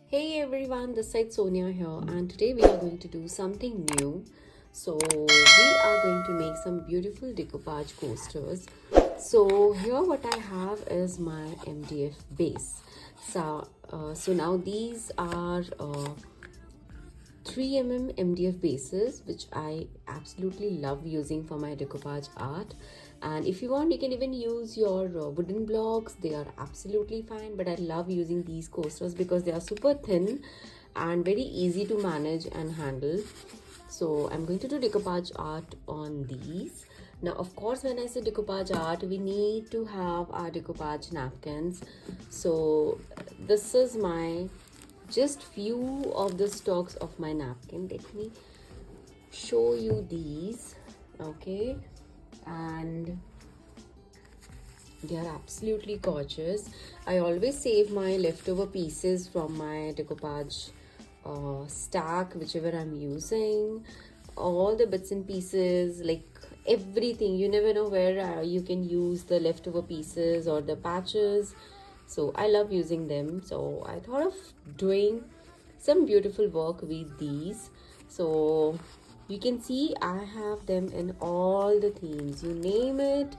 Hey everyone, this side Sonia here, and today we are going to do something new. So we are going to make some beautiful decoupage coasters. So here what I have is my MDF base. So now these are 3 MDF bases, which I absolutely love using for my decoupage art. And if you want, you can even use your wooden blocks. They are absolutely fine, but I love using these coasters because they are super thin and very easy to manage and handle. So I'm going to do decoupage art on these. Now, of course, when I say decoupage art, we need to have our decoupage napkins. So this is my just few of the stocks of my napkin. Let me show you these. Okay, and they are absolutely gorgeous. I always save my leftover pieces from my decoupage stack, whichever I'm using. All the bits and pieces, like everything. You never know where you can use the leftover pieces or the patches. So I love using them. So I thought of doing some beautiful work with these. So you can see I have them in all the themes, you name it,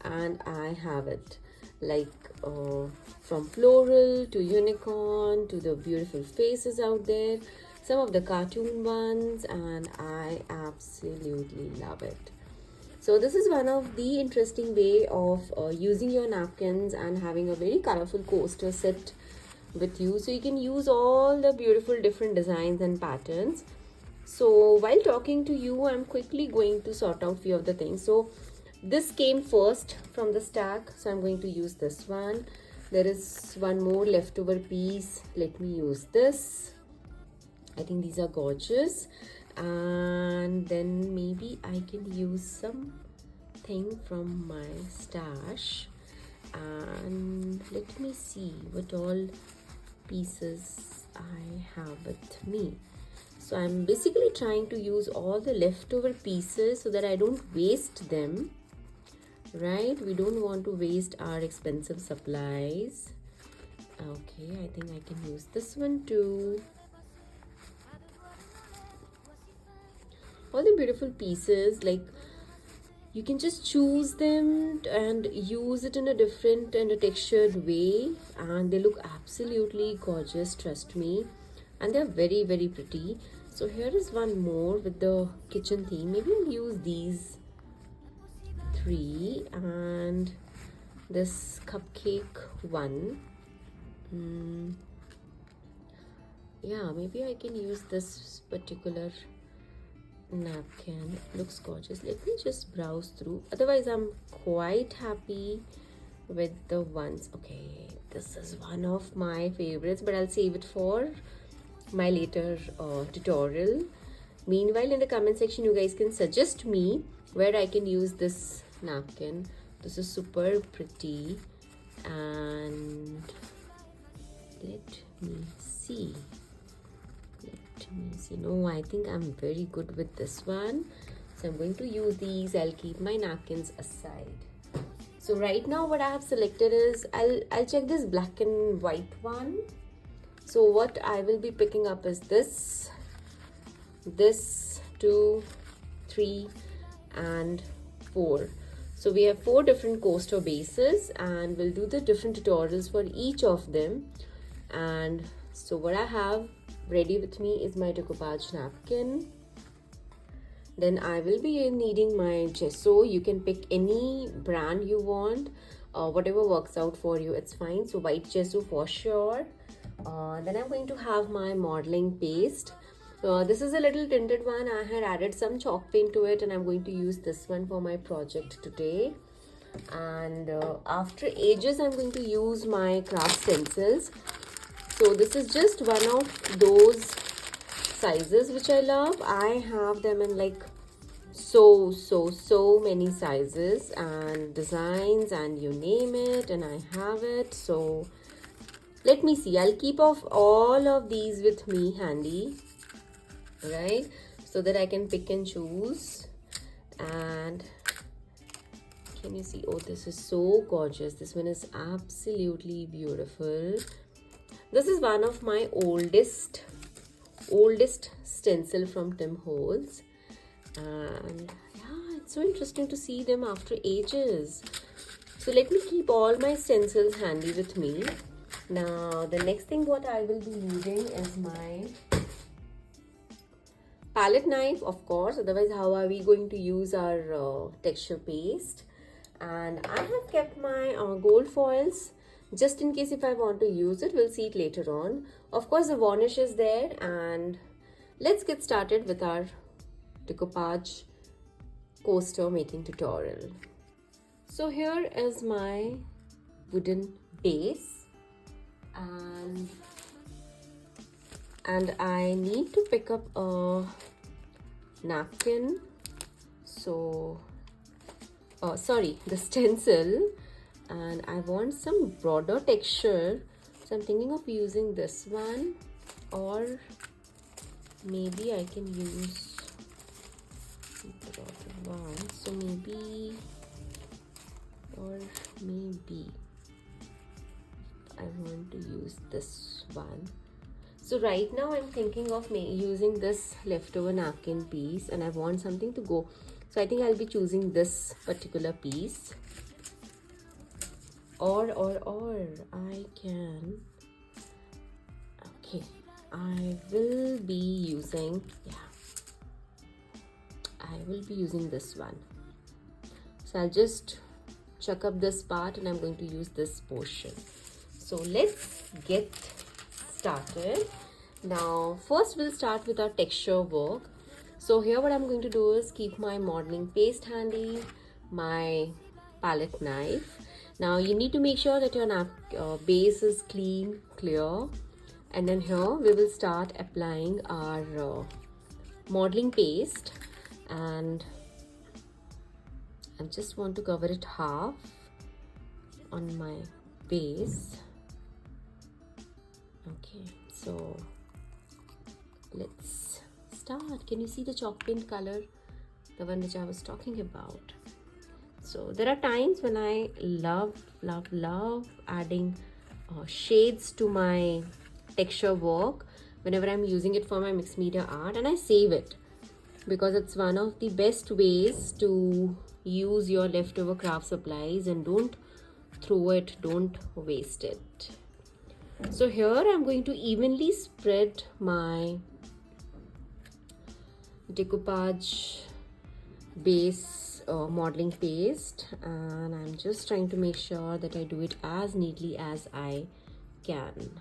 and I have it, like from floral to unicorn to the beautiful faces out there, some of the cartoon ones, and I absolutely love it. So this is one of the interesting way of using your napkins and having a very colorful coaster set with you. So you can use all the beautiful different designs and patterns. So while talking to you, I'm quickly going to sort out few of the things. So this came first from the stack, so I'm going to use this one. There is one more leftover piece. Let me use this. I think these are gorgeous. And then maybe I can use something from my stash. And let me see what all pieces I have with me. So I'm basically trying to use all the leftover pieces so that I don't waste them, right? We don't want to waste our expensive supplies. Okay, I think I can use this one too. All the beautiful pieces, like you can just choose them and use it in a different and a textured way, and they look absolutely gorgeous, trust me, and they're very pretty. So here is one more with the kitchen theme. Maybe I'll use these 3 and this cupcake one. Yeah, maybe I can use this particular napkin. It looks gorgeous. Let me just browse through. Otherwise, I'm quite happy with the ones. Okay, this is one of my favorites, but I'll save it for my later tutorial. Meanwhile, in the comment section, you guys can suggest me where I can use this napkin. This is super pretty, and let me see. No, I think I'm very good with this one. So I'm going to use these. I'll keep my napkins aside. So right now what I have selected is, I'll check this black and white one. So what I will be picking up is this 2, 3 and 4. So we have 4 different coaster bases, and we'll do the different tutorials for each of them. And so what I have ready with me is my decoupage napkin. Then I will be needing my gesso. You can pick any brand you want, whatever works out for you, it's fine. So white gesso for sure. Then I'm going to have my modeling paste. This is a little tinted one. I had added some chalk paint to it, and I'm going to use this one for my project today. And after ages, I'm going to use my craft stencils. So this is just one of those sizes which I love. I have them in like so many sizes and designs, and you name it, and I have it. So let me see. I'll keep off all of these with me handy, right? So that I can pick and choose. And can you see? Oh, this is so gorgeous. This one is absolutely beautiful. This is one of my oldest stencil from Tim Holtz, and yeah, it's so interesting to see them after ages. So let me keep all my stencils handy with me. Now the next thing what I will be using is my palette knife, of course, otherwise how are we going to use our texture paste. And I have kept my gold foils just in case if I want to use it. We'll see it later on. Of course the varnish is there, and let's get started with our decoupage coaster making tutorial. So here is my wooden base, and I need to pick up a napkin. So sorry, the stencil, and I want some broader texture, so I'm thinking of using this one, or maybe I can use broader one. So maybe, or maybe I want to use this one. So right now I'm thinking of using this leftover napkin piece, and I want something to go. So I think I'll be choosing this particular piece. Or I can, okay, I will be using, I will be using this one. So I'll just chuck up this part and I'm going to use this portion. So let's get started. Now first we'll start with our texture work. So here what I'm going to do is keep my modeling paste handy, my palette knife. Now you need to make sure that your base is clean, clear, and then here we will start applying our modeling paste, and I just want to cover it half on my base. Okay, so let's start. Can you see the chalk paint color, the one which I was talking about? So there are times when I love adding shades to my texture work whenever I'm using it for my mixed media art, and I save it because it's one of the best ways to use your leftover craft supplies, and don't throw it, don't waste it. So here I'm going to evenly spread my decoupage base modeling paste, and I'm just trying to make sure that I do it as neatly as I can.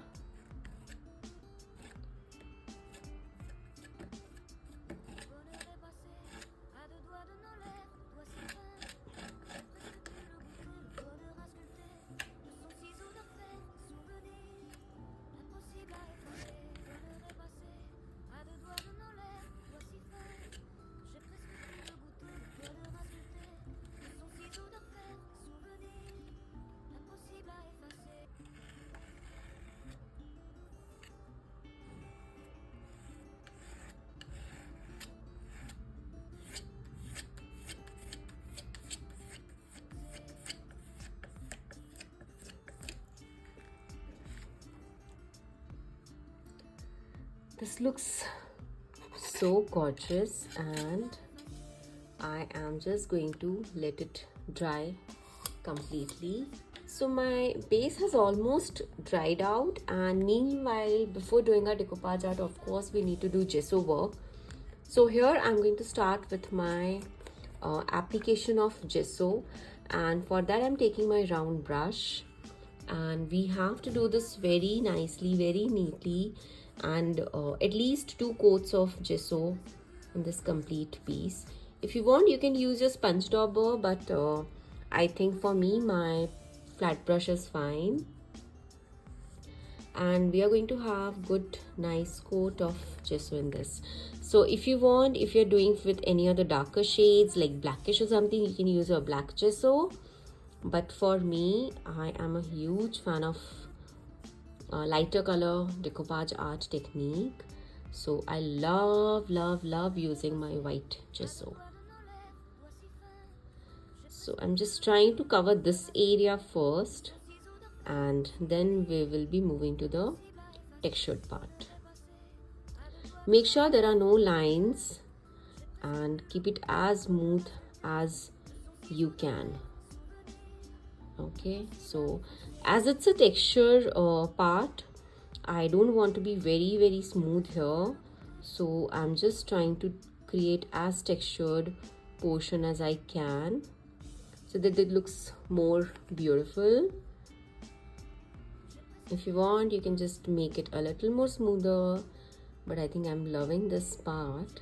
This looks so gorgeous, and I am just going to let it dry completely. So my base has almost dried out, and meanwhile before doing our decoupage art, of course we need to do gesso work. So here I'm going to start with my application of gesso, and for that I'm taking my round brush, and we have to do this very nicely, very neatly, and at least 2 coats of gesso in this complete piece. If you want, you can use your sponge dauber, but I think for me my flat brush is fine. And we are going to have good nice coat of gesso in this. So if you want, if you're doing with any other darker shades like blackish or something, you can use your black gesso, but for me, I am a huge fan of lighter color decoupage art technique, so I love using my white gesso. So I'm just trying to cover this area first, and then we will be moving to the textured part. Make sure there are no lines and keep it as smooth as you can. Okay, so as it's a texture part, I don't want to be very smooth here, so I'm just trying to create as textured portion as I can so that it looks more beautiful. If you want, you can just make it a little more smoother, but I think I'm loving this part.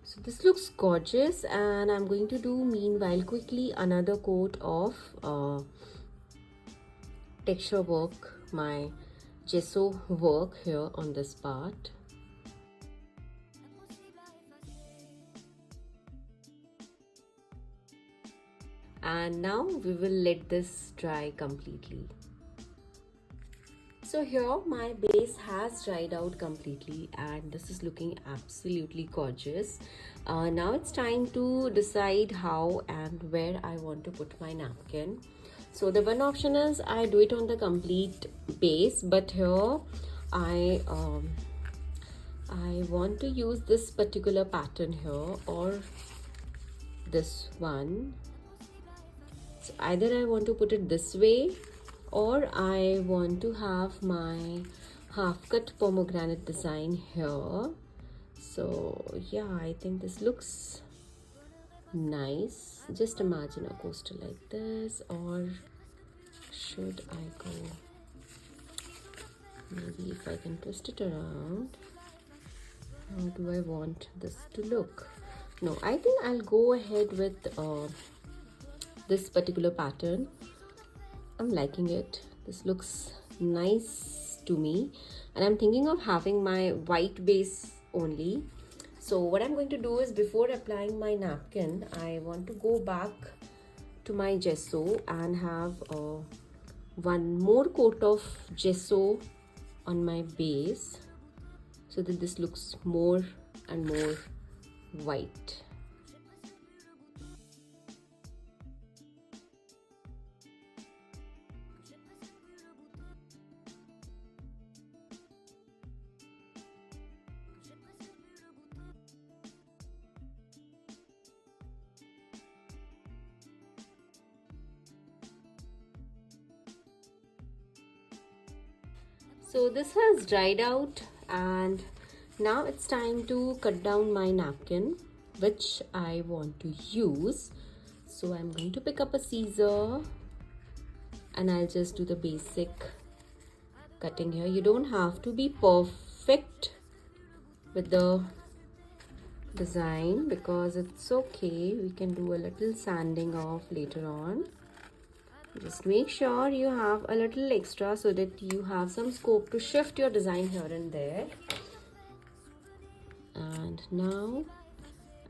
So this looks gorgeous, and I'm going to do meanwhile quickly another coat of texture work, my gesso work here on this part. And now we will let this dry completely. So here my base has dried out completely and this is looking absolutely gorgeous. Now it's time to decide how and where I want to put my napkin. So the one option is I do it on the complete base, but here I want to use this particular pattern here or this one. So either I want to put it this way, or I want to have my half cut pomegranate design here. So yeah, I think this looks nice. Just imagine a coaster like this, or should I go, maybe if I can twist it around, how do I want this to look? No, I think I'll go ahead with this particular pattern. I'm liking it. This looks nice to me, and I'm thinking of having my white base only. So what I'm going to do is, before applying my napkin, I want to go back to my gesso and have one more coat of gesso on my base so that this looks more and more white. So this has dried out, and now it's time to cut down my napkin, which I want to use. So I'm going to pick up a scissor and I'll just do the basic cutting here. You don't have to be perfect with the design because it's okay. We can do a little sanding off later on. Just make sure you have a little extra so that you have some scope to shift your design here and there. And now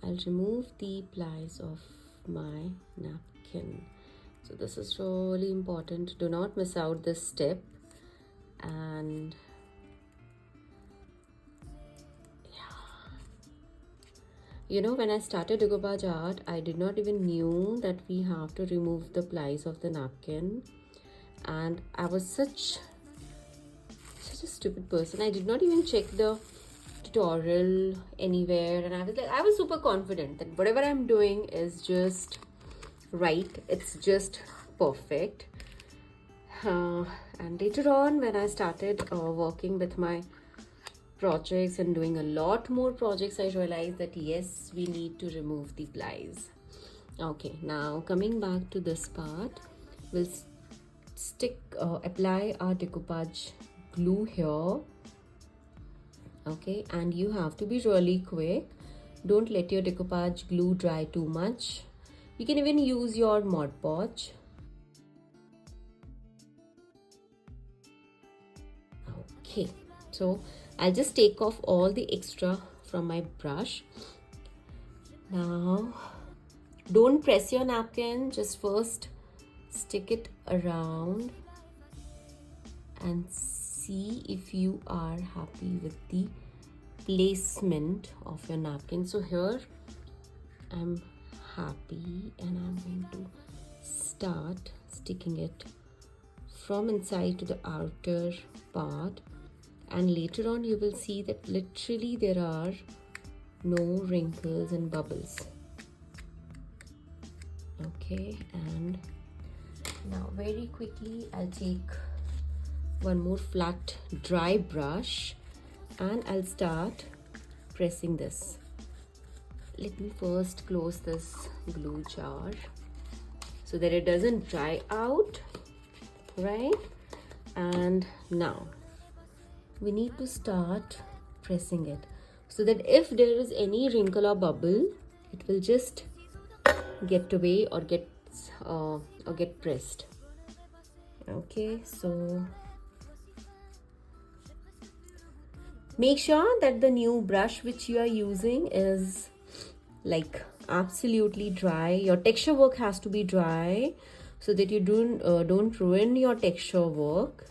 I'll remove the plies of my napkin. So this is really important. Do not miss out this step. And you know, when I started decoupage art, I did not even knew that we have to remove the plies of the napkin, and I was such a stupid person. I did not even check the tutorial anywhere, and I was super confident that whatever I'm doing is just right. It's just perfect. And later on, when I started working with my projects and doing a lot more projects, I realized that yes, we need to remove the plies. Okay, now coming back to this part, we'll apply our decoupage glue here. Okay, and you have to be really quick Don't let your decoupage glue dry too much. You can even use your Mod Podge. Okay, so I'll just take off all the extra from my brush. Now, don't press your napkin, just first stick it around and see if you are happy with the placement of your napkin. So here I'm happy, and I'm going to start sticking it from inside to the outer part, and later on you will see that literally there are no wrinkles and bubbles. Okay, and now very quickly I'll take one more flat dry brush and I'll start pressing this. Let me first close this glue jar so that it doesn't dry out, right? And now we need to start pressing it so that if there is any wrinkle or bubble, it will just get away or get pressed. Okay, so make sure that the new brush which you are using is like absolutely dry. Your texture work has to be dry so that you don't ruin your texture work.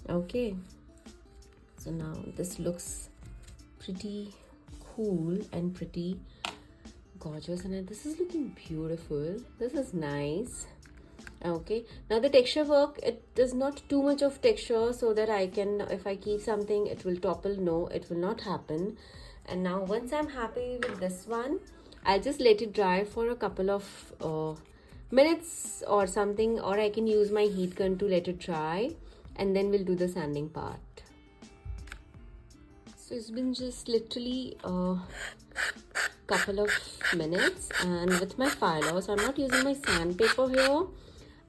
Okay, so now this looks pretty cool and pretty gorgeous, and this is looking beautiful. This is nice. Okay, now the texture work, it is not too much of texture so that I can, if I keep something, it will topple. No, it will not happen. And now once I'm happy with this one, I'll just let it dry for a couple of minutes or something, or I can use my heat gun to let it dry, and then we'll do the sanding part. So it's been just literally a couple of minutes, and with my filer, so I'm not using my sandpaper here,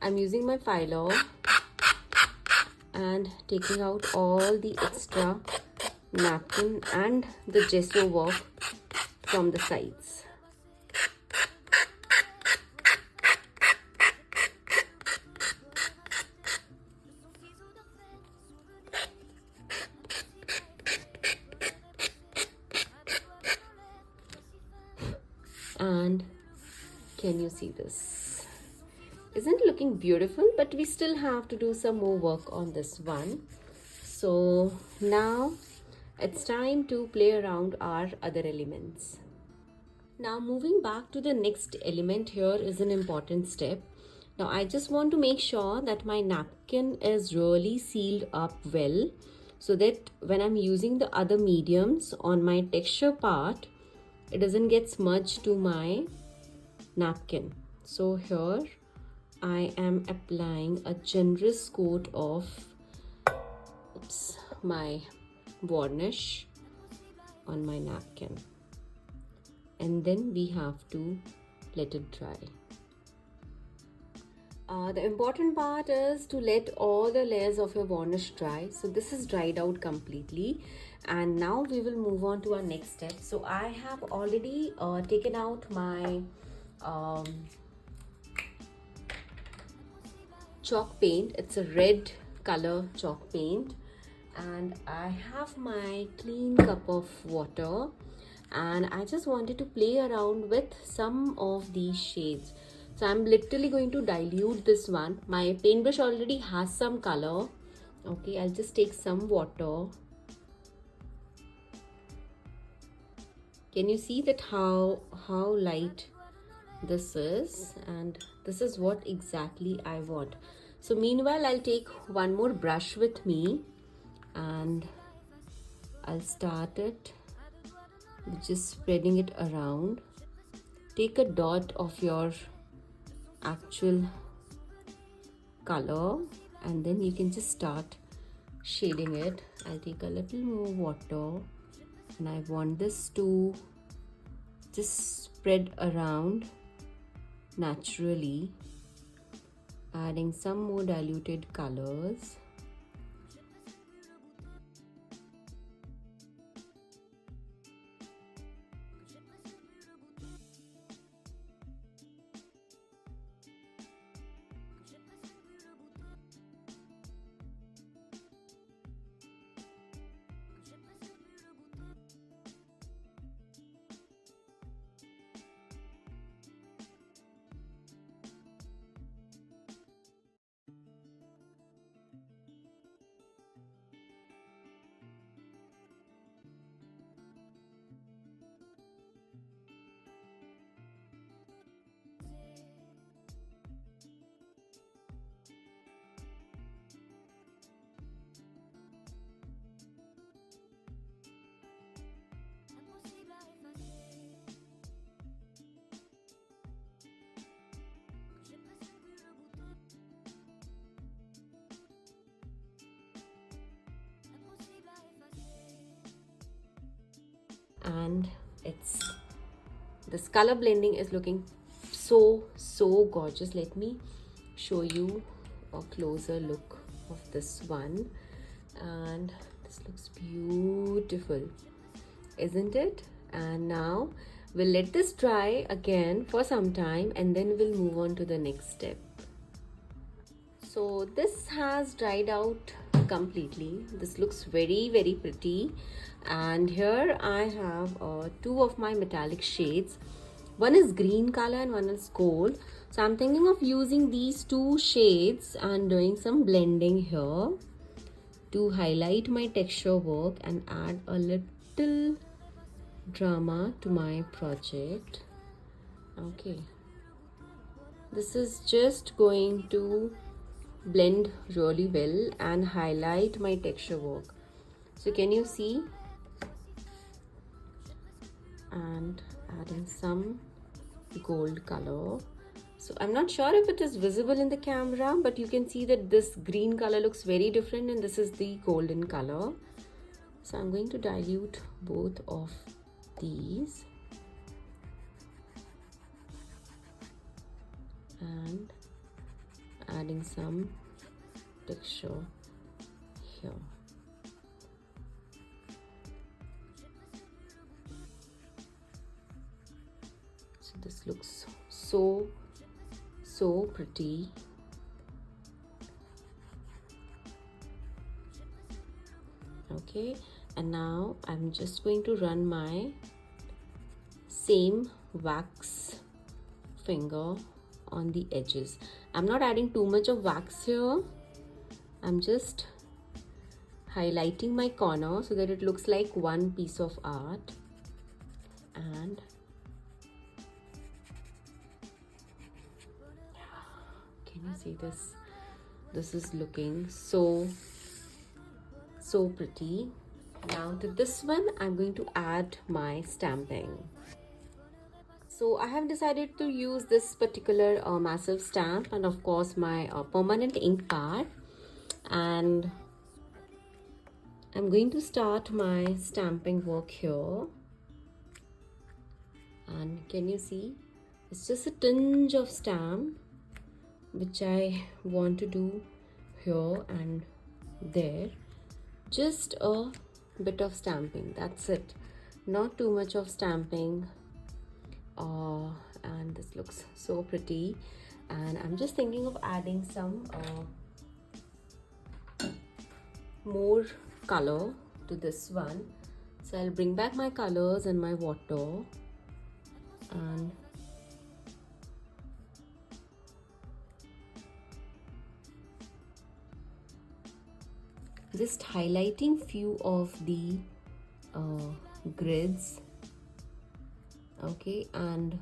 I'm using my filer and taking out all the extra napkin and the gesso work from the sides. And can you see this? Isn't it looking beautiful? But we still have to do some more work on this one. So now it's time to play around our other elements. Now moving back to the next element, here is an important step. Now I just want to make sure that my napkin is really sealed up well, so that when I'm using the other mediums on my texture part, it doesn't get smudged to my napkin. So here I am applying a generous coat of my varnish on my napkin, and then we have to let it dry. The important part is to let all the layers of your varnish dry. So this is dried out completely, and now we will move on to our next step. So I have already taken out my chalk paint. It's a red color chalk paint, and I have my clean cup of water, and I just wanted to play around with some of these shades. So I'm literally going to dilute this one. My paintbrush already has some color. Okay, I'll just take some water. Can you see that how light this is? And this is what exactly I want. So meanwhile, I'll take one more brush with me, and I'll start it with just spreading it around. Take a dot of your actual color, and then you can just start shading it. I'll take a little more water, and I want this to just spread around naturally, adding some more diluted colors. and this color blending is looking so gorgeous. Let me show you a closer look of this one, and this looks beautiful, isn't it? And now we'll let this dry again for some time, and then we'll move on to the next step. So this has dried out completely. This looks very pretty, and here I have two of my metallic shades. One is green color and one is gold. So I'm thinking of using these two shades and doing some blending here to highlight my texture work and add a little drama to my project. Okay, this is just going to blend really well and highlight my texture work. So can you see? And adding some gold color. So I'm not sure if it is visible in the camera, but you can see that this green color looks very different and this is the golden color. So I'm going to dilute both of these and adding some texture here. So this looks so pretty. Okay, and now I'm just going to run my same wax finger on the edges. I'm not adding too much of wax here. I'm just highlighting my corner so that it looks like one piece of art. And can you see this? This is looking so pretty. Now to this one, I'm going to add my stamping. So I have decided to use this particular massive stamp and of course my permanent ink pad, and I'm going to start my stamping work here. And can you see? It's just a tinge of stamp which I want to do here and there. Just a bit of stamping, that's it. Not too much of stamping. And this looks so pretty, and I'm just thinking of adding some more color to this one. So I'll bring back my colors and my water and just highlighting few of the grids. Okay, and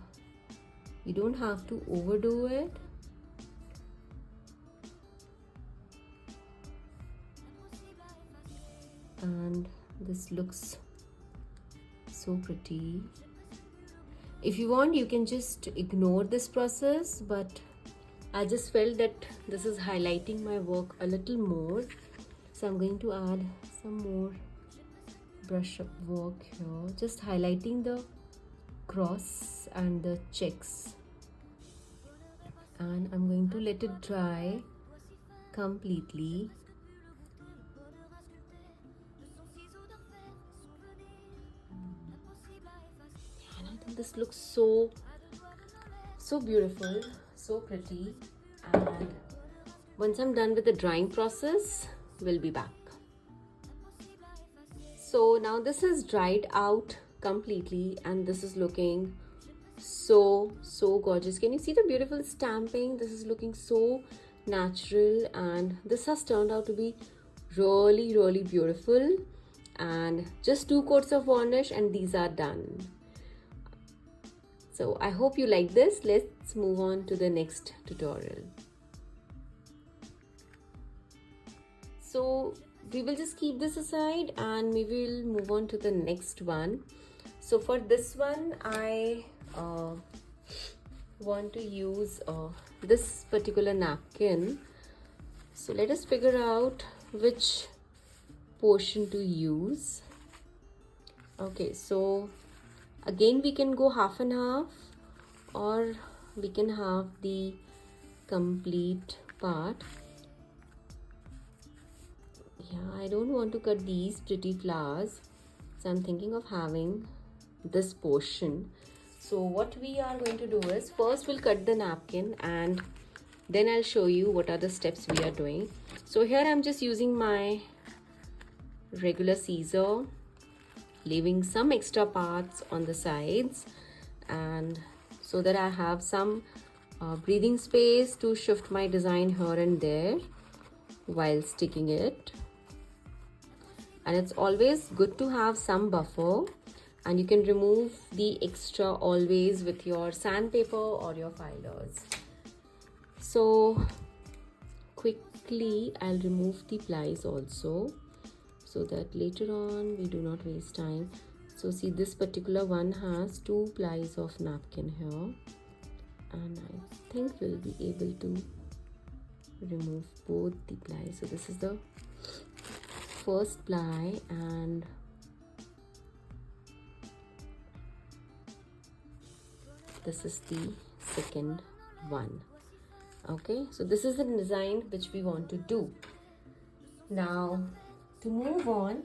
you don't have to overdo it. And this looks so pretty. If you want, you can just ignore this process, but I just felt that this is highlighting my work a little more. So I'm going to add some more brush up work here, just highlighting the cross and the checks, and I'm going to let it dry completely. And I think this looks so beautiful, so pretty. And once I'm done with the drying process, we'll be back. So now this is dried out completely and this is looking so gorgeous. Can you see the beautiful stamping? This is looking so natural, and this has turned out to be really beautiful. And just 2 coats of varnish and these are done. So I hope you like this. Let's move on to the next tutorial. So we will just keep this aside and we will move on to the next one. So for this one, I want to use this particular napkin. So let us figure out which portion to use. Okay, so Again, we can go half and half, or we can have the complete part. Yeah, I don't want to cut these pretty flowers, so I'm thinking of having this portion. So what we are going to do is, first we'll cut the napkin and then I'll show you what are the steps we are doing. So here I'm just using my regular scissor, leaving some extra parts on the sides, and so that I have some breathing space to shift my design here and there while sticking it. And it's always good to have some buffer, and you can remove the extra always with your sandpaper or your filers. So quickly I'll remove the plies also, so that later on we do not waste time. So see, this particular one has 2 plies of napkin here, and I think we'll be able to remove both the plies. So this is the first ply and this is the second one. Okay, so this is the design which we want to do. Now to move on,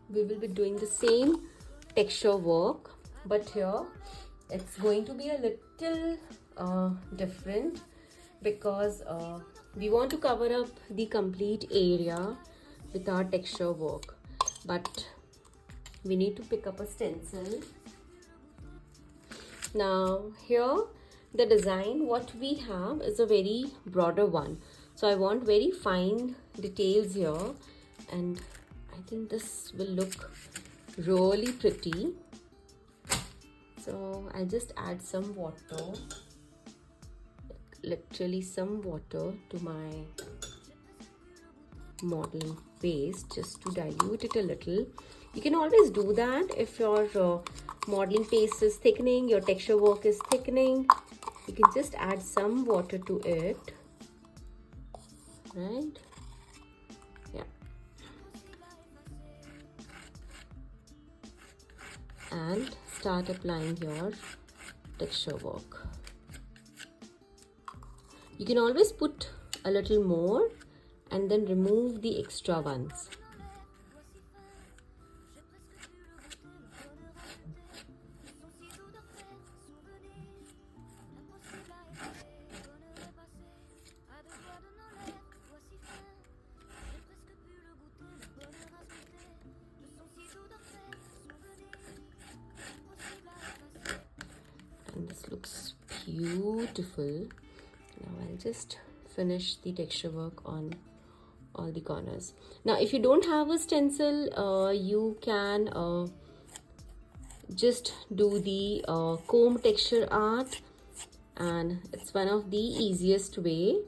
we will be doing the same texture work, but here it's going to be a little different, because we want to cover up the complete area with our texture work, but we need to pick up a stencil. Now here the design what we have is a very broader one, so I want very fine details here, and I think this will look really pretty. So I'll just add some water, literally some water, to my modeling paste just to dilute it a little. You can always do that if your modeling paste is thickening, your texture work is thickening. You can just add some water to it, right? Yeah. And start applying your texture work. You can always put a little more and then remove the extra ones. And this looks beautiful. Now I'll just finish the texture work on all the corners. Now if you don't have a stencil, you can just do the comb texture art, and it's one of the easiest way.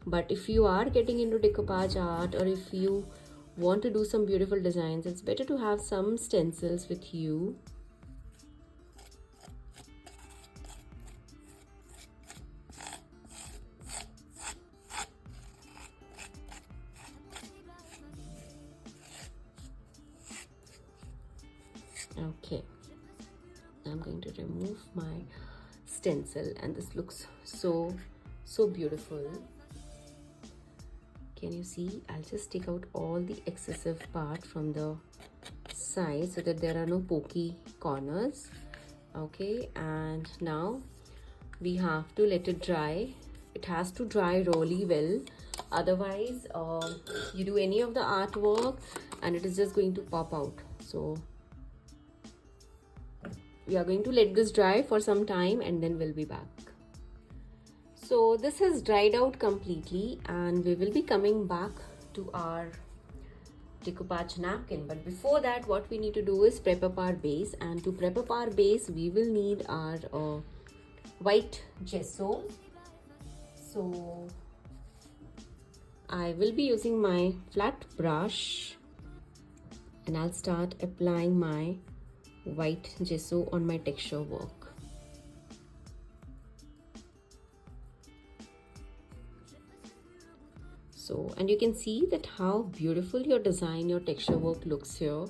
But if you are getting into decoupage art, or if you want to do some beautiful designs, it's better to have some stencils with you. Okay, I'm going to remove my stencil, and this looks so beautiful. Can you see? I'll just take out all the excessive part from the side so that there are no pokey corners. Okay, and now we have to let it dry. It has to dry really well, otherwise you do any of the artwork and it is just going to pop out. So we are going to let this dry for some time and then we'll be back. So this has dried out completely and we will be coming back to our decoupage napkin. But before that, what we need to do is prep up our base, and to prep up our base we will need our white gesso. So I will be using my flat brush and I'll start applying my white gesso on my texture work. So, and you can see that how beautiful your design, your texture work looks here,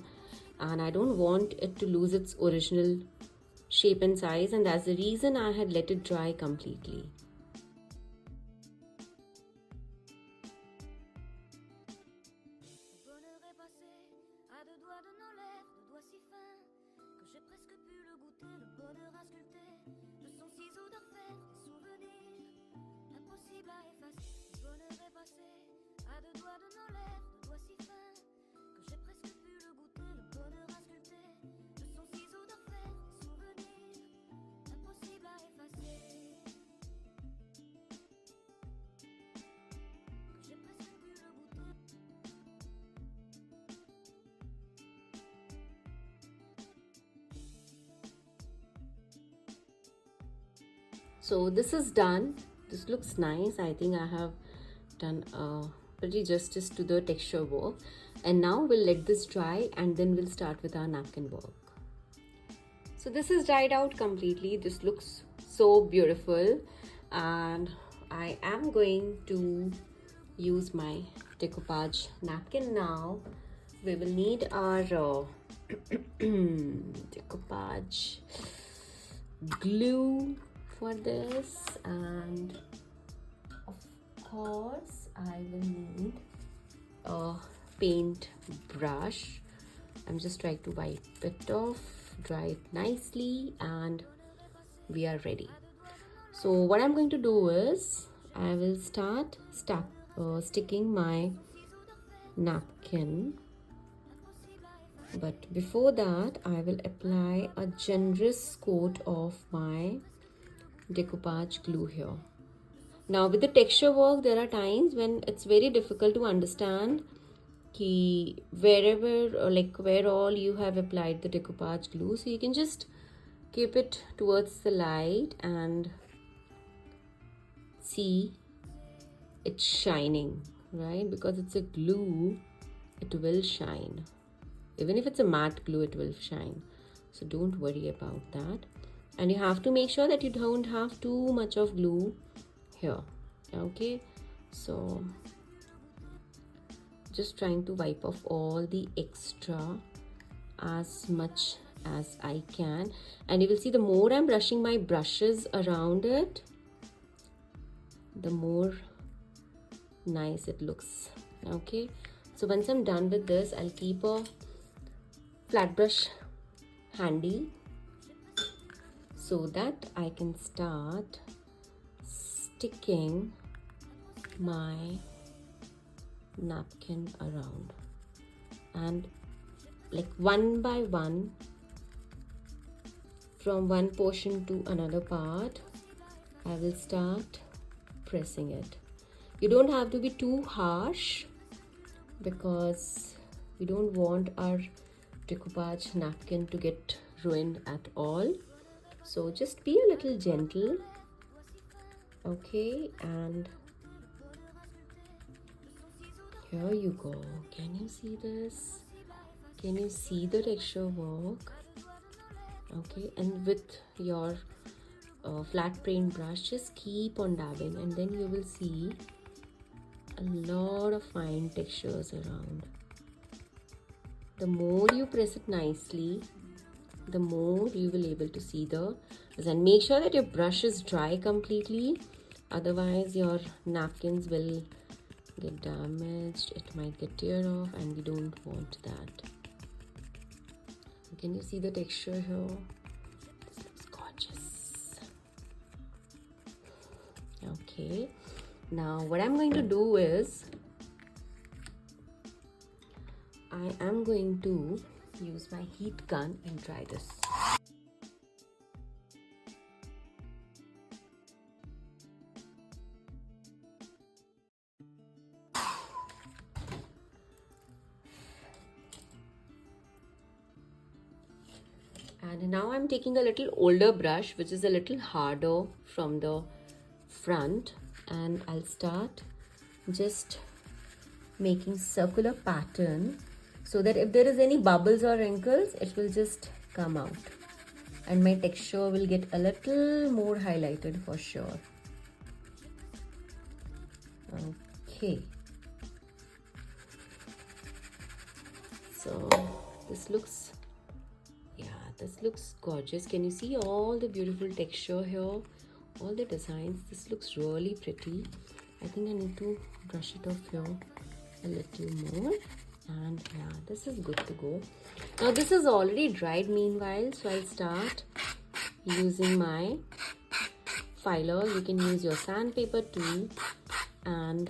and I don't want it to lose its original shape and size, and that's the reason I had let it dry completely. So this is done. This looks nice. I think I have done pretty justice to the texture work. And now we'll let this dry and then we'll start with our napkin work. So this is dried out completely. This looks so beautiful, and I am going to use my decoupage napkin now. We will need our decoupage glue for this, and of course I will need a paint brush. I'm just trying to wipe it off, dry it nicely, and we are ready. So what I'm going to do is I will start sticking my napkin, but before that I will apply a generous coat of my decoupage glue here. Now with the texture work, there are times when it's very difficult to understand wherever where all you have applied the decoupage glue. So you can just keep it towards the light and see it shining, right? Because it's a glue, it will shine. Even if it's a matte glue, it will shine. So don't worry about that. And you have to make sure that you don't have too much of glue here. Okay, so just trying to wipe off all the extra as much as I can. And you will see the more I'm brushing my brushes around it, the more nice it looks. Okay, so once I'm done with this, I'll keep a flat brush handy so that I can start sticking my napkin around, and like one by one, from one portion to another part, I will start pressing it. You don't have to be too harsh because we don't want our decoupage napkin to get ruined at all. So just be a little gentle, okay? And here you go. Can you see this? Can you see the texture work? Okay, and with your flat paint brush, just keep on dabbing, and then you will see a lot of fine textures around. The more you press it nicely, the more you will able to see and make sure that your brush is dry completely, otherwise your napkins will get damaged, it might get tear off, and we don't want that. Can you see the texture here? This looks gorgeous. Okay, now what I'm going to do is I am going to use my heat gun and dry this. And now I'm taking a little older brush, which is a little harder from the front, and I'll start just making circular pattern so that if there is any bubbles or wrinkles, it will just come out and my texture will get a little more highlighted for sure. Okay, so this looks, yeah, this looks gorgeous. Can you see all the beautiful texture here? All the designs. This looks really pretty. I think I need to brush it off here a little more. And yeah, this is good to go. Now this is already dried meanwhile, so I'll start using my filer. You can use your sandpaper too, and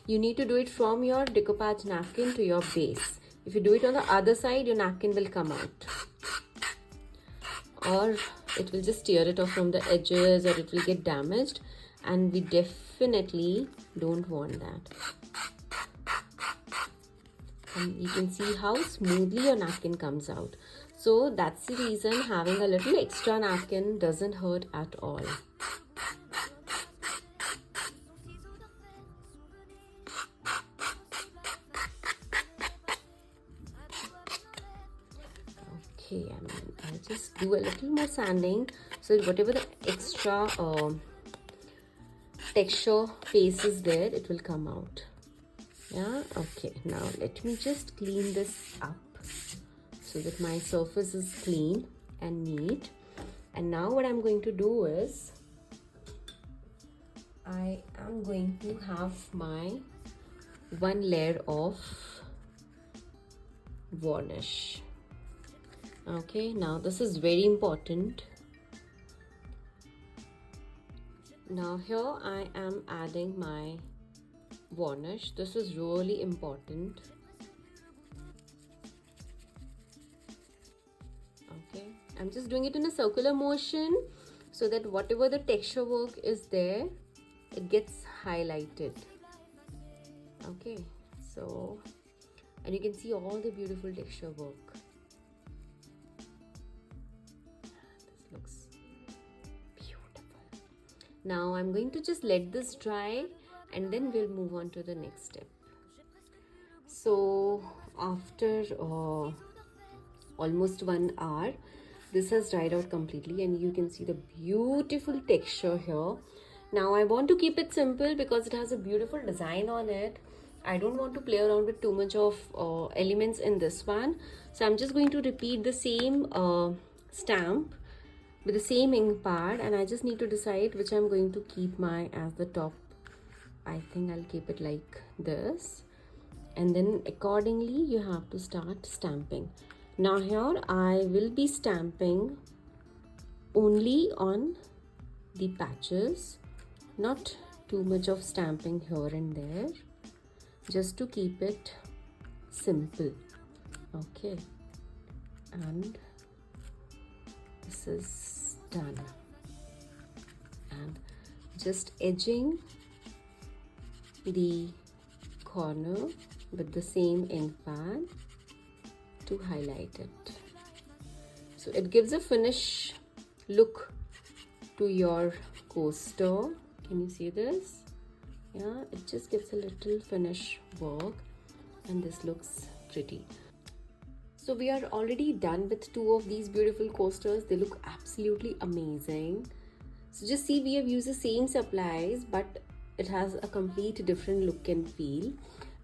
you need to do it from your decoupage napkin to your base. If you do it on the other side, your napkin will come out, or it will just tear it off from the edges, or it will get damaged, and we definitely don't want that. And you can see how smoothly your napkin comes out. So that's the reason having a little extra napkin doesn't hurt at all. Okay, I'll just do a little more sanding, so whatever the extra texture paste is there, it will come out. Yeah, okay, now let me just clean this up so that my surface is clean and neat. And now what I'm going to do is I am going to have my one layer of varnish. Okay, now this is very important. Now here I am adding my varnish. This is really important. Okay, I'm just doing it in a circular motion so that whatever the texture work is there, it gets highlighted. Okay, so, and you can see all the beautiful texture work. This looks beautiful. Now I'm going to just let this dry, and then we'll move on to the next step. So after almost 1 hour, this has dried out completely, and you can see the beautiful texture here. Now I want to keep it simple because it has a beautiful design on it. I don't want to play around with too much of elements in this one, so I'm just going to repeat the same stamp with the same ink pad, and I just need to decide which I'm going to keep my as the top. I think I'll keep it like this, and then accordingly you have to start stamping. Now here I will be stamping only on the patches, not too much of stamping here and there, just to keep it simple. Okay, and this is done, and just edging the corner with the same ink pad to highlight it, so it gives a finish look to your coaster. Can you see this? Yeah, it just gives a little finish work, and this looks pretty. So we are already done with 2 of these beautiful coasters. They look absolutely amazing. So just see, we have used the same supplies, but it has a complete different look and feel.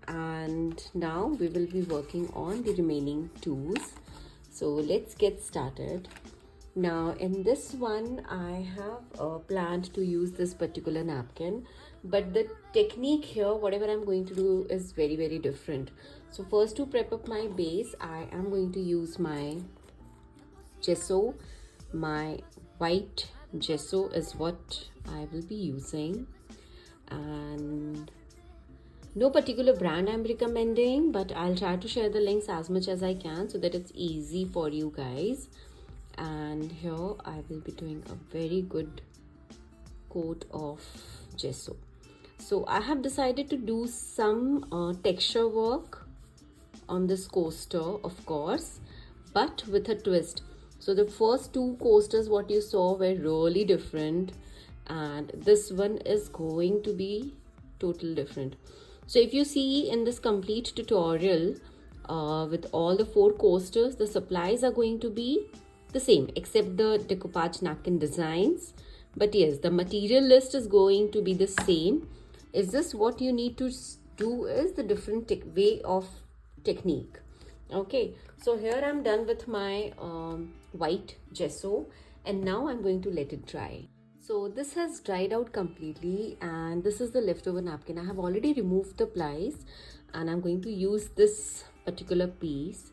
And now we will be working on the remaining 2s. So let's get started. Now in this one I have planned to use this particular napkin, but the technique here, whatever I'm going to do, is very different. So first, to prep up my base, I am going to use my gesso. My white gesso is what I will be using, and no particular brand I'm recommending, but I'll try to share the links as much as I can so that it's easy for you guys. And here I will be doing a very good coat of gesso. So I have decided to do some texture work on this coaster, of course, but with a twist. So the first 2 coasters what you saw were really different, and this one is going to be totally different. So if you see in this complete tutorial with all the 4 coasters, the supplies are going to be the same except the decoupage napkin designs, but yes, the material list is going to be the same. Is this what you need to do is the different way of technique. Okay, so here I'm done with my white gesso, and now I'm going to let it dry. So this has dried out completely, and this is the leftover napkin. I have already removed the plies, and I'm going to use this particular piece.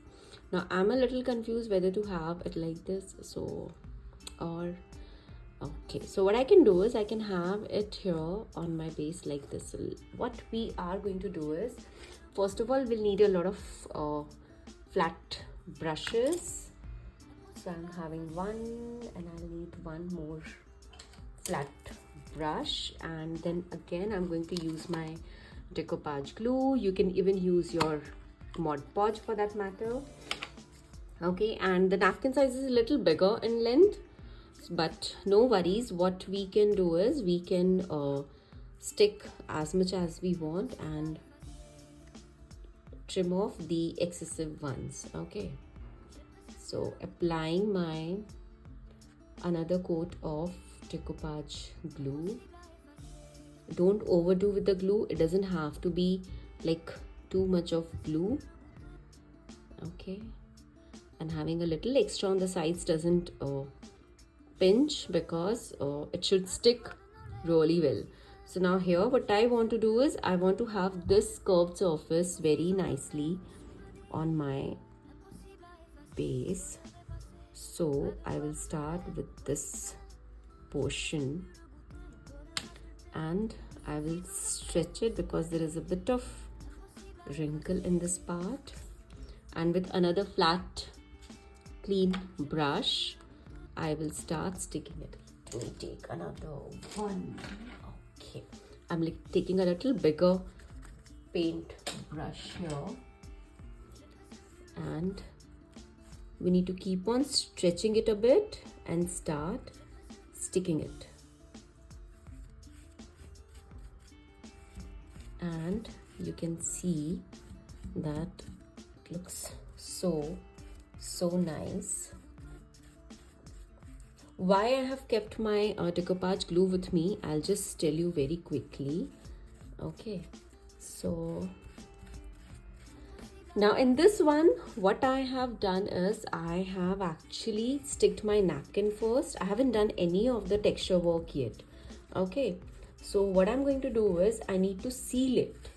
Now I'm a little confused whether to have it like this, so or okay, so what I can do is I can have it here on my base like this. So what we are going to do is, first of all, we'll need a lot of flat brushes. So I'm having one, and I'll need one more flat brush, and then again I'm going to use my decoupage glue. You can even use your Mod Podge for that matter. Okay, and the napkin size is a little bigger in length, but no worries. What we can do is we can stick as much as we want and trim off the excessive ones. Okay, so applying my another coat of decoupage glue. Don't overdo with the glue. It doesn't have to be like too much of glue. Okay, and having a little extra on the sides doesn't pinch, because it should stick really well. So now here what I want to do is I want to have this curved surface very nicely on my base. So I will start with this portion, and I will stretch it because there is a bit of wrinkle in this part, and with another flat clean brush I will start sticking it. Let me take another one. Okay, I'm like taking a little bigger paint brush here, and we need to keep on stretching it a bit and start sticking it. And you can see that it looks so nice. Why I have kept my decoupage glue with me, I'll just tell you very quickly. Okay, so now in this one what I have done is I have actually sticked my napkin first. I haven't done any of the texture work yet. Okay, so what I'm going to do is I need to seal it.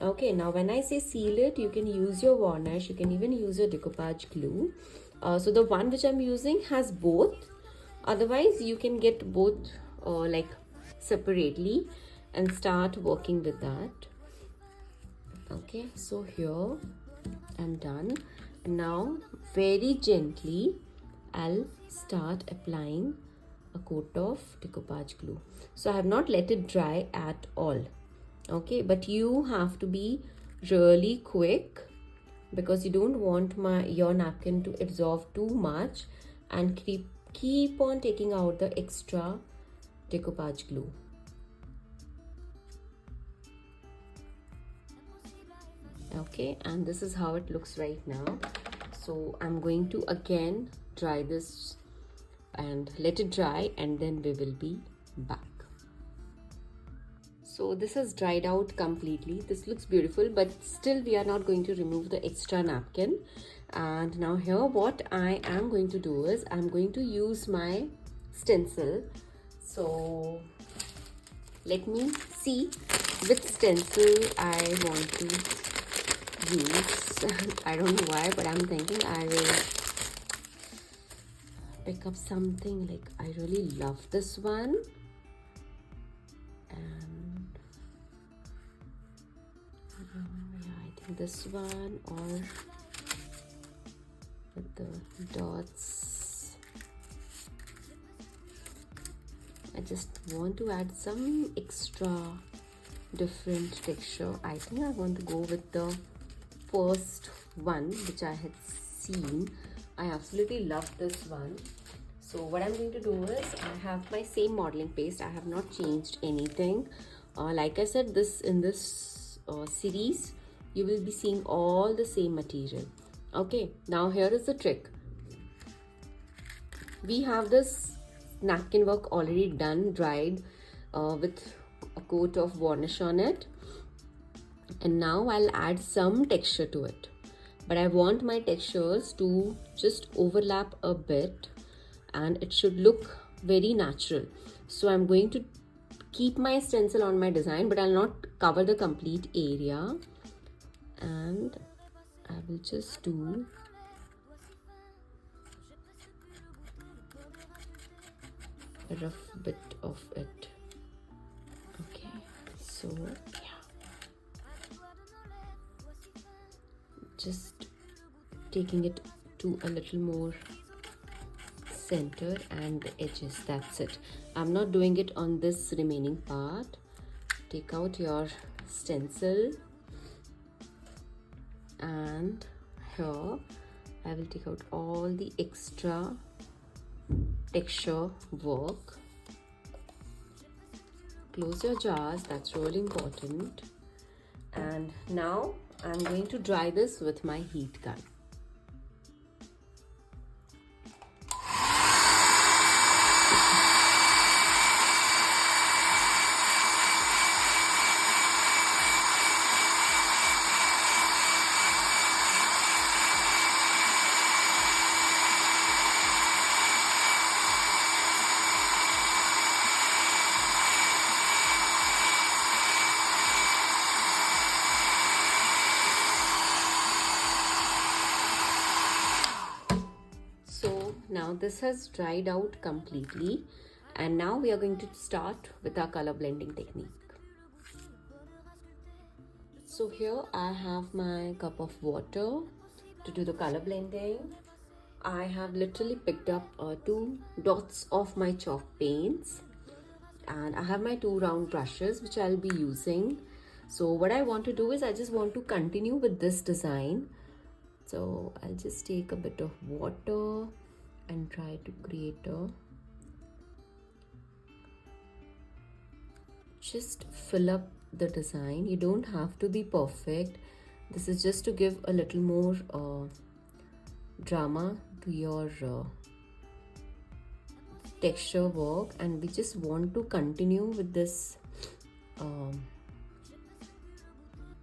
Okay, now when I say seal it, you can use your varnish, you can even use your decoupage glue. So the one which I'm using has both. Otherwise you can get both like separately and start working with that. Okay, so here I'm done. Now very gently I'll start applying a coat of decoupage glue. So I have not let it dry at all. Okay, but you have to be really quick because you don't want your napkin to absorb too much and keep on taking out the extra decoupage glue. Okay, and this is how it looks right now. So I'm going to again dry this and let it dry, and then we will be back. So this has dried out completely. This looks beautiful, but still we are not going to remove the extra napkin. And now here what I am going to do is I'm going to use my stencil. So let me see which stencil I want to use. I don't know why, but I'm thinking I will pick up something like I really love this one. And yeah, I think this one, or with the dots. I just want to add some extra different texture. I think I want to go with the first one which I had seen. I absolutely love this one. So what I'm going to do is I have my same modeling paste. I have not changed anything. Like I said, in this series you will be seeing all the same material. Okay, now here is the trick. We have this napkin work already done, dried with a coat of varnish on it, and now I'll add some texture to it. but I want my textures to just overlap a bit and it should look very natural. So I'm going to keep my stencil on my design, but I'll not cover the complete area, and I will just do a rough bit of it. Okay, so yeah, just taking it to a little more center and the edges. That's it. I'm not doing it on this remaining part. Take out your stencil, and here I will take out all the extra texture work. Close your jars, that's really important. And now I'm going to dry this with my heat gun. Now this has dried out completely, and now we are going to start with our color blending technique. So here I have my cup of water to do the color blending. I have literally picked up 2 dots of my chalk paints, and I have my 2 round brushes which I'll be using. So what I want to do is I just want to continue with this design. So I'll just take a bit of water and try to create a, just fill up the design. You don't have to be perfect. This is just to give a little more drama to your texture work, and we just want to continue with this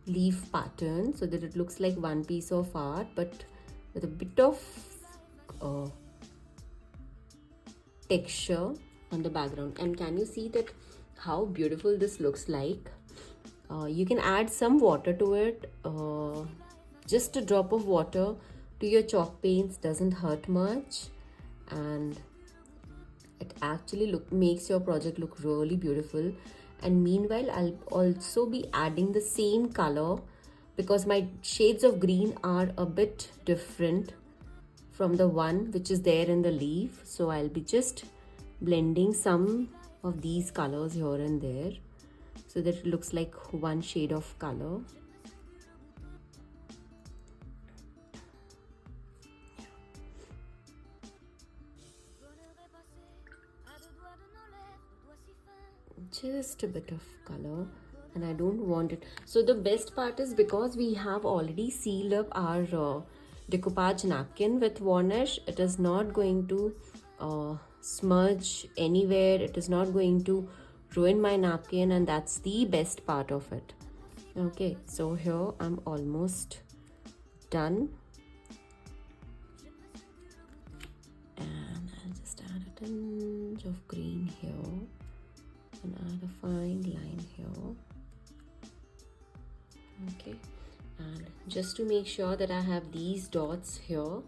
leaf pattern so that it looks like one piece of art, but with a bit of texture on the background. And can you see that how beautiful this looks like? You can add some water to it. Just a drop of water to your chalk paints doesn't hurt much, and it actually makes your project look really beautiful. And meanwhile, I'll also be adding the same color because my shades of green are a bit different from the one which is there in the leaf. So I'll be just blending some of these colors here and there so that it looks like one shade of color. Just a bit of color, and I don't want it. So the best part is because we have already sealed up our decoupage napkin with varnish, it is not going to smudge anywhere. It is not going to ruin my napkin, and that's the best part of it. Okay, so here I'm almost done, and I'll just add a tinge of green here and add a fine line here. Okay, and just to make sure that I have these dots here,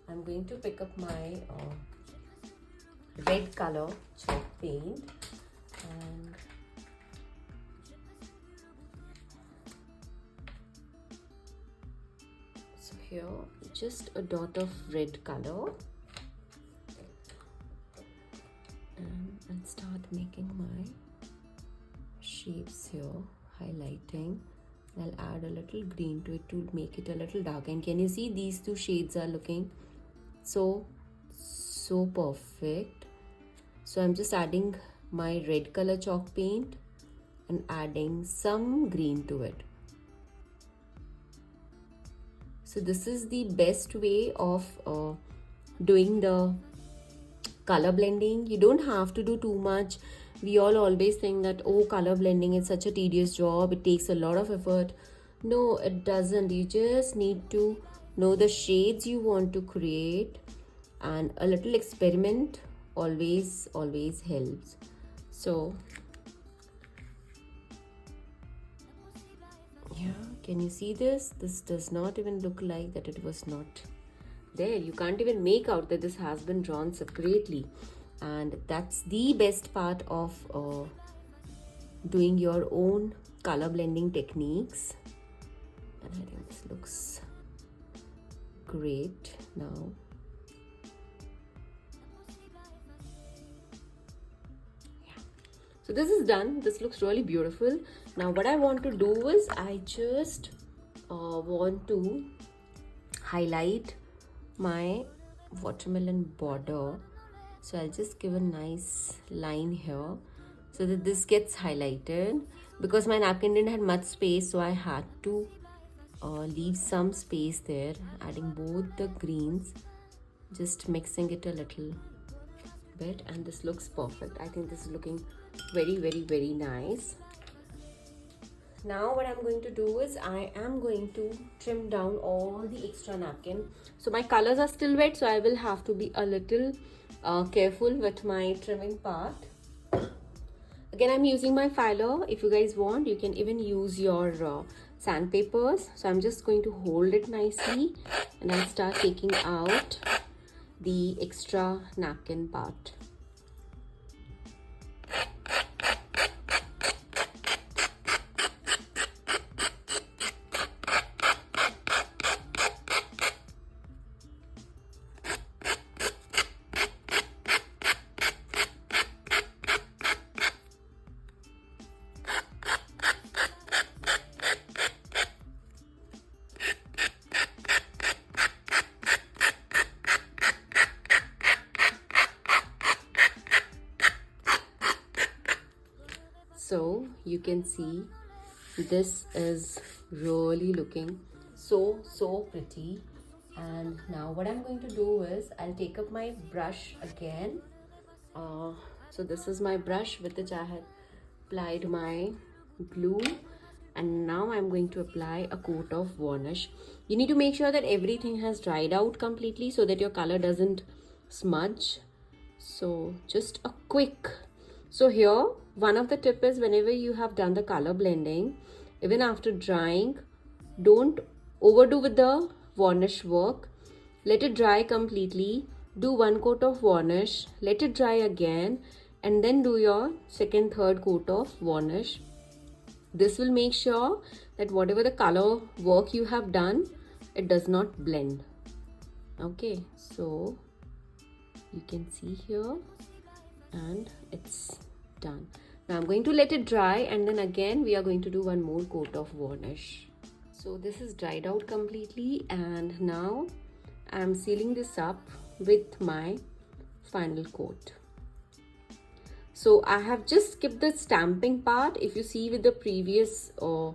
I'm going to pick up my red color chalk paint, and so here just a dot of red color, and I'll start making my shapes here, highlighting. I'll add a little green to it to make it a little dark. And can you see these 2 shades are looking so perfect? So I'm just adding my red color chalk paint and adding some green to it. So this is the best way of doing the color blending. You don't have to do too much. We all always think that, oh, color blending is such a tedious job, it takes a lot of effort. No, it doesn't. You just need to know the shades you want to create, and a little experiment always helps. So yeah, can you see this? This does not even look like that it was not there. You can't even make out that this has been drawn separately, and that's the best part of doing your own color blending techniques. And I think this looks great now. Yeah. So this is done. This looks really beautiful. Now what I want to do is I just want to highlight my watermelon border. So I'll just give a nice line here so that this gets highlighted. Because my napkin didn't have much space, so I had to leave some space there, adding both the greens, just mixing it a little bit, and this looks perfect. I think this is looking very nice. Now what I'm going to do is I am going to trim down all the extra napkin. So my colors are still wet, so I will have to be a little careful with my trimming part. Again, I'm using my filer. If you guys want, you can even use your sandpapers. So I'm just going to hold it nicely and I'll start taking out the extra napkin part. So you can see this is really looking so pretty. And now what I'm going to do is I'll take up my brush again. So this is my brush with which I had applied my glue, and now I'm going to apply a coat of varnish. You need to make sure that everything has dried out completely so that your color doesn't smudge. So just a quick. So here, one of the tip is whenever you have done the color blending, even after drying, don't overdo with the varnish work. Let it dry completely. Do one coat of varnish, let it dry again, and then do your second, third coat of varnish. This will make sure that whatever the color work you have done, it does not blend. Okay, so you can see here, and it's done. Now I'm going to let it dry, and then again we are going to do one more coat of varnish. So this is dried out completely, and now I'm sealing this up with my final coat. So I have just skipped the stamping part. If you see with the previous the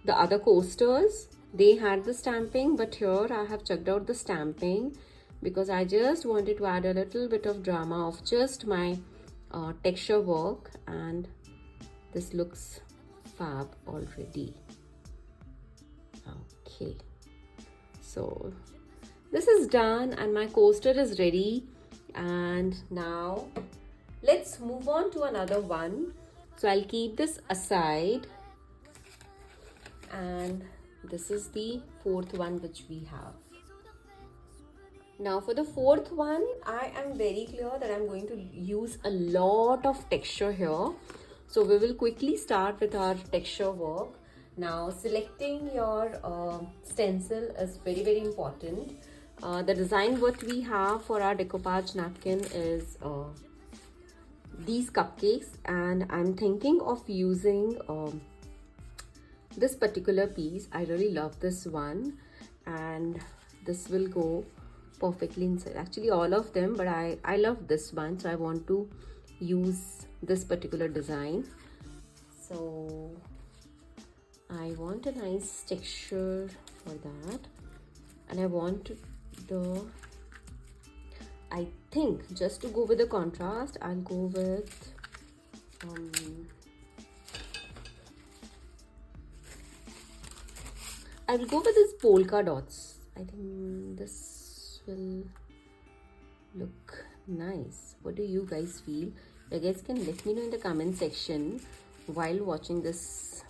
other coasters, they had the stamping, but here I have chucked out the stamping because I just wanted to add a little bit of drama of just my texture work, and this looks fab already. Okay, so this is done and my coaster is ready, and now let's move on to another one. So I'll keep this aside, and this is the fourth one which we have. Now for the fourth one, I am very clear that I'm going to use a lot of texture here. So we will quickly start with our texture work. Now selecting your stencil is very important. The design what we have for our decoupage napkin is these cupcakes, and I'm thinking of using this particular piece. I really love this one, and this will go perfectly inside. Actually all of them, but I love this one, so I want to use this particular design. So I want a nice texture for that, and I want I think just to go with the contrast, I'll go with I will go with this polka dots. I think this will look nice. What do you guys feel? You guys can let me know in the comment section while watching this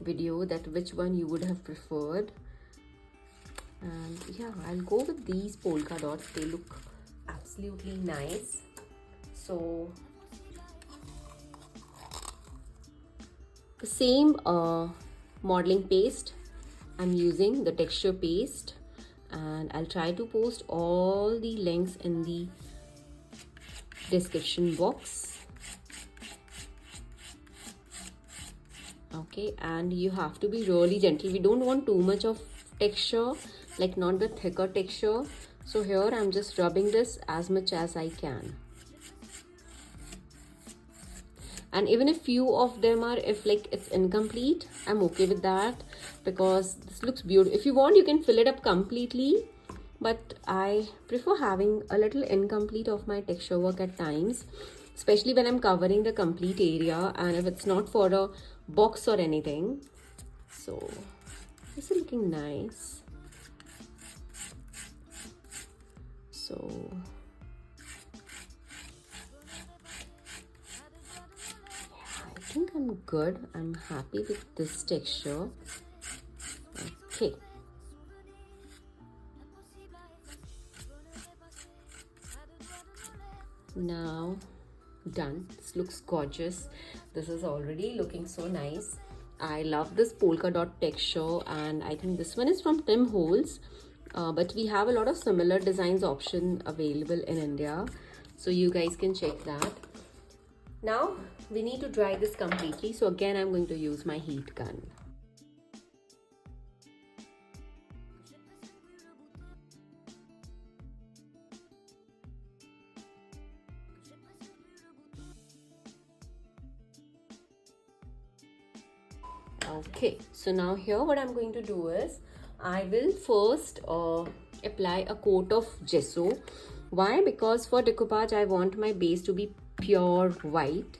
video that which one you would have preferred. And yeah, I'll go with these polka dots. They look absolutely nice. So the same modeling paste, I'm using the texture paste, and I'll try to post all the links in the description box. Okay, and you have to be really gentle. We don't want too much of texture, like not the thicker texture. So here I'm just rubbing this as much as I can. And even if few of them are, if like it's incomplete, I'm okay with that, because this looks beautiful. If you want, you can fill it up completely, but I prefer having a little incomplete of my texture work at times, especially when I'm covering the complete area and if it's not for a box or anything. So this is looking nice. So I think I'm good. I'm happy with this texture. Okay. Now done. This looks gorgeous. This is already looking so nice. I love this polka dot texture, and I think this one is from Tim Holtz, but we have a lot of similar designs option available in India, so you guys can check that. Now we need to dry this completely, so again I'm going to use my heat gun. Okay, so now here what I'm going to do is I will first apply a coat of gesso. Why? Because for decoupage I want my base to be pure white,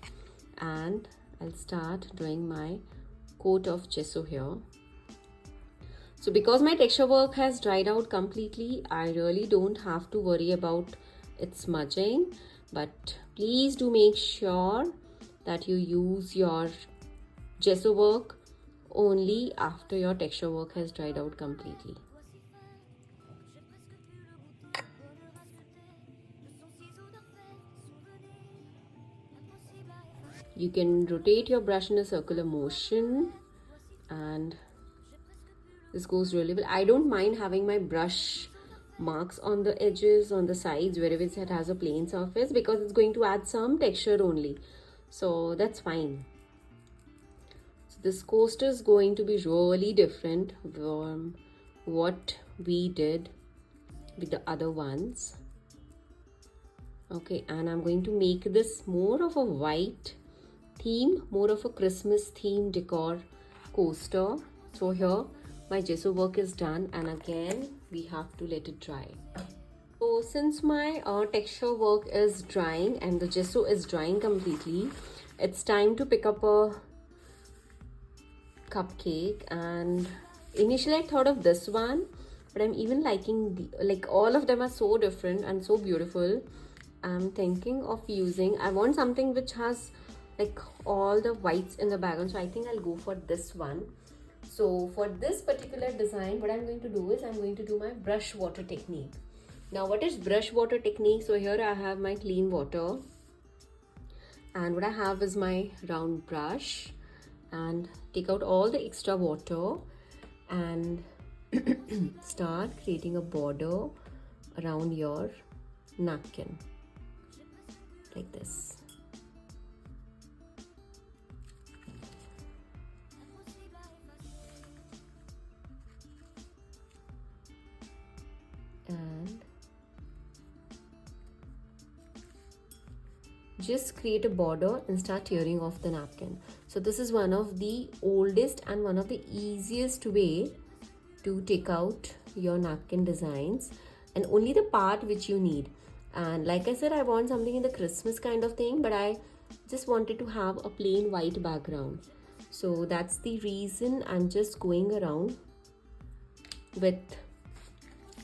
and I'll start doing my coat of gesso here. So because my texture work has dried out completely, I really don't have to worry about it smudging, but please do make sure that you use your gesso work only after your texture work has dried out completely. You can rotate your brush in a circular motion, and this goes really well. I don't mind having my brush marks on the edges, on the sides, wherever it has a plain surface, because it's going to add some texture only, so that's fine. So this coaster is going to be really different from what we did with the other ones. Okay, and I'm going to make this more of a white theme, more of a Christmas theme decor coaster. So here my gesso work is done, and again we have to let it dry. So since my texture work is drying and the gesso is drying completely, it's time to pick up a cupcake. And initially I thought of this one, but I'm even liking like all of them are so different and so beautiful. I'm thinking of using, I want something which has like all the whites in the background, so I think I'll go for this one. So for this particular design, what I'm going to do is I'm going to do my brush water technique. Now what is brush water technique? So here I have my clean water, and what I have is my round brush, and take out all the extra water and start creating a border around your napkin like this. And just create a border and start tearing off the napkin. So this is one of the oldest and one of the easiest way to take out your napkin designs, and only the part which you need. And like I said, I want something in the Christmas kind of thing, but I just wanted to have a plain white background. So that's the reason I'm just going around with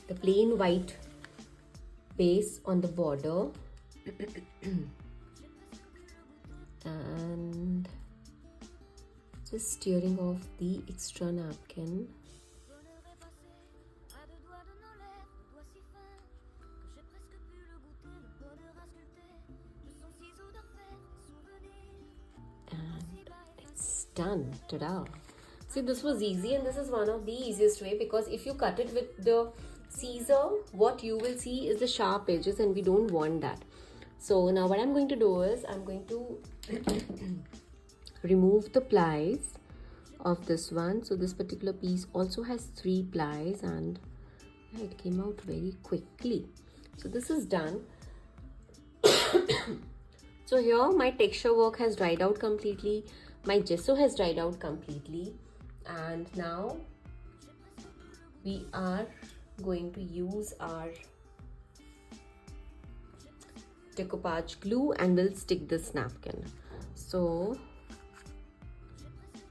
the plain white base on the border and just tearing off the extra napkin. And it's done. Ta-da! See, this was easy, and this is one of the easiest way, because if you cut it with the scissor, what you will see is the sharp edges, and we don't want that. So now what I'm going to do is I'm going to remove the plies of this one. So this particular piece also has 3 plies, and it came out very quickly. So this is done. So here my texture work has dried out completely, my gesso has dried out completely, and now we are going to use our decoupage glue and we'll stick this napkin. So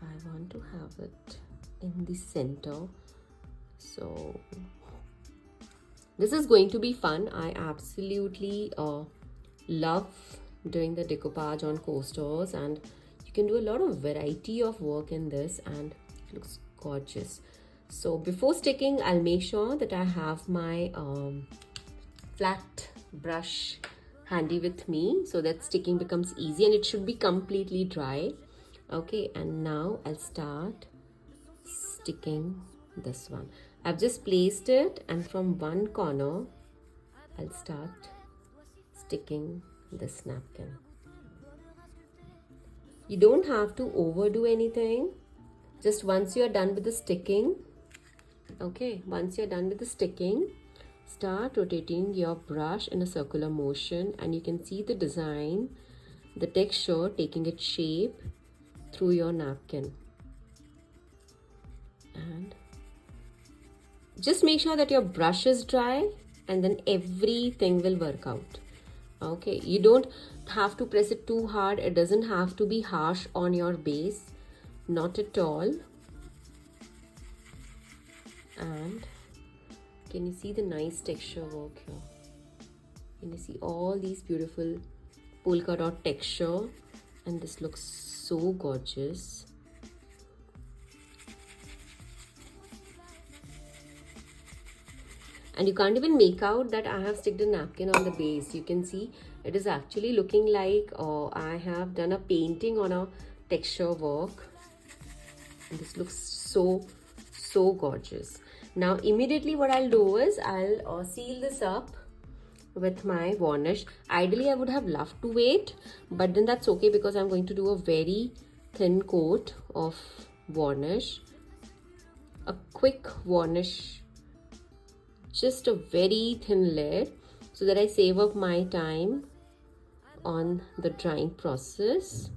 I want to have it in the center. So this is going to be fun. I absolutely love doing the decoupage on coasters, and you can do a lot of variety of work in this, and it looks gorgeous. So before sticking, I'll make sure that I have my flat brush handy with me so that sticking becomes easy, and it should be completely dry. Okay, and now I'll start sticking this one. I've just placed it, and from one corner I'll start sticking this napkin. You don't have to overdo anything. Just once you're done with the sticking, okay, once you're done with the sticking, start rotating your brush in a circular motion, and you can see the design, the texture taking its shape through your napkin. And just make sure that your brush is dry, and then everything will work out. Okay, you don't have to press it too hard. It doesn't have to be harsh on your base, not at all. And can you see the nice texture work here? Can you see all these beautiful polka dot texture? And this looks so gorgeous. And you can't even make out that I have sticked a napkin on the base. You can see it is actually looking like I have done a painting on a texture work. And this looks so gorgeous. Now immediately what I'll do is I'll seal this up with my varnish. Ideally I would have loved to wait, but then that's okay, because I'm going to do a very thin coat of varnish. A quick varnish, just a very thin layer, so that I save up my time on the drying process.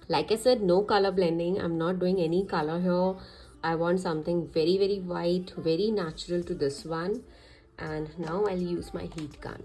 Like I said, no color blending. I'm not doing any color here. I want something very white, very natural to this one. And now I'll use my heat gun.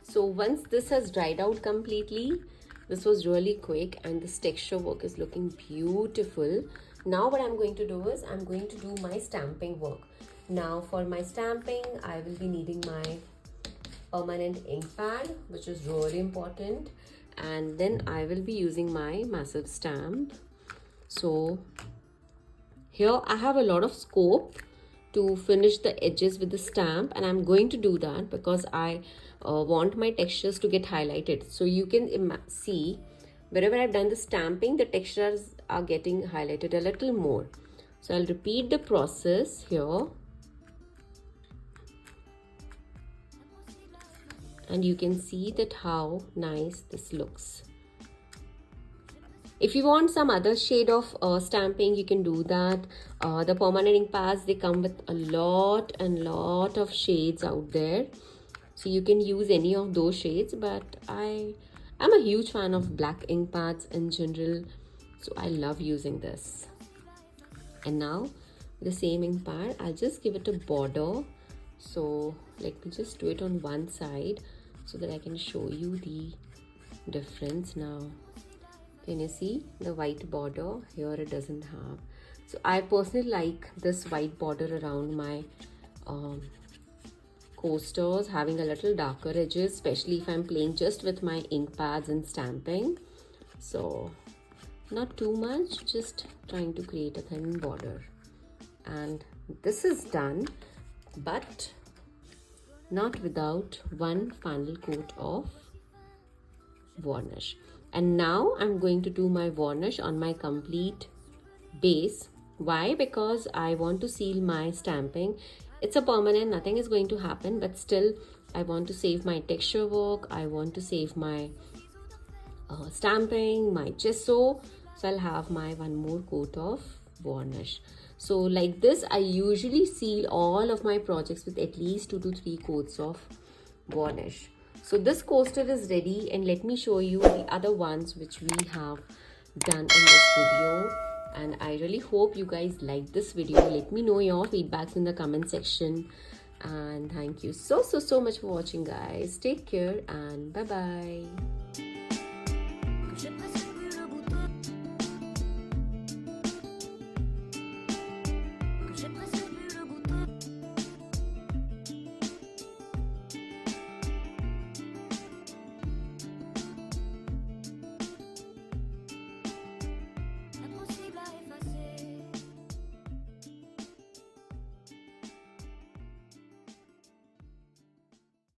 So once this has dried out completely, this was really quick, and this texture work is looking beautiful. Now what I'm going to do is I'm going to do my stamping work. Now for my stamping, I will be needing my permanent ink pad, which is really important, and then I will be using my massive stamp. So here I have a lot of scope to finish the edges with the stamp, and I'm going to do that because I want my textures to get highlighted. So you can see wherever I've done the stamping, the textures are getting highlighted a little more. So I'll repeat the process here, and you can see that how nice this looks. If you want some other shade of stamping, you can do that. The permanent ink pads, they come with a lot of shades out there, so you can use any of those shades, but I am a huge fan of black ink pads in general, so I love using this. And now the same ink pad, I'll just give it a border. So let me just do it on one side so that I can show you the difference. Now can you see the white border? Here it doesn't have. So I personally like this white border around my coasters, having a little darker edges, especially if I'm playing just with my ink pads and stamping. So not too much, just trying to create a thin border. And this is done, but not without one final coat of varnish. And now I'm going to do my varnish on my complete base. Why? Because I want to seal my stamping. It's a permanent, nothing is going to happen, but still I want to save my texture work. I want to save my stamping, my gesso. So I'll have my one more coat of varnish. So like this, I usually seal all of my projects with at least 2 to 3 coats of varnish. So this coaster is ready, and let me show you the other ones which we have done in this video. And I really hope you guys like this video. Let me know your feedbacks in the comment section. And thank you so much for watching, guys. Take care and bye bye.